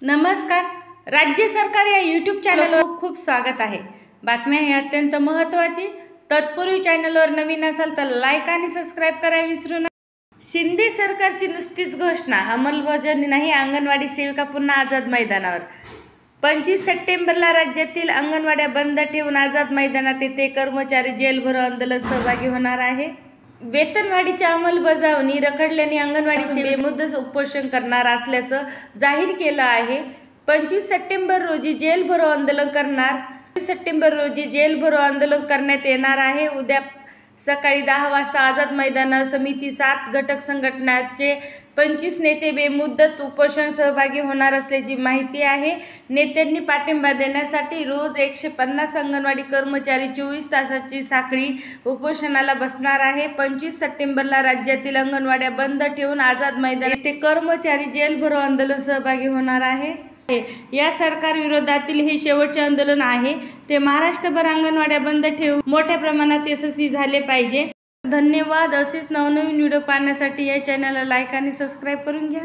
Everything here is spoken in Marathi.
नमस्कार. राज्य सरकार या यूट्यूब चॅनलवर खूप स्वागत आहे. बातम्या ही अत्यंत महत्त्वाची. तत्पूर्वी चॅनलवर नवीन असाल तर लाईक आणि सबस्क्राईब करायला विसरू नका. शिंदे सरकारची नुसतीच घोषणा, अंमलबजावणी नाही. अंगणवाडी सेविका पुन्हा आझाद मैदानावर. 25 सप्टेंबरला राज्यातील अंगणवाड्या बंद ठेवून आझाद मैदानात येथे कर्मचारी जेलभरो आंदोलन सहभागी होणार आहे. वेतनवाढीची अंमलबजावणी रखडल्याने अंगणवाडी सेविका बेमुदत उपोषण करणार असल्याचं जाहीर केलं आहे. 25 सप्टेंबर रोजी जेलभरो आंदोलन करणार. 25 सप्टेंबर रोजी जेलभरो आंदोलन करण्यात येणार आहे. उद्या सकाळी 10 वाजता आझाद मैदान समिती 7 घटक संघटनांचे 25 नेते बेमुदत उपोषण सहभागी होणार असल्याची माहिती आहे. नेत्यांनी पाठिंबा देण्यासाठी रोज 150 अंगणवाडी कर्मचारी 24 तासाची साखळी उपोषणाला बसणार आहे. 25 सप्टेंबरला राज्यातील अंगणवाड्या बंद ठेवून आझाद मैदान येथे कर्मचारी जेलभरो आंदोलन सहभागी होणार आहे. या सरकार विरोधातील हे शेवटचे आंदोलन आहे. ते महाराष्ट्रभर अंगणवाड्या बंद ठेवून मोठ्या प्रमाणात यशस्वी झाले पाहिजे. धन्यवाद. असेच नवनवीन व्हिडिओ पाहण्यासाठी या चॅनलला लाईक आणि सबस्क्राईब करून घ्या.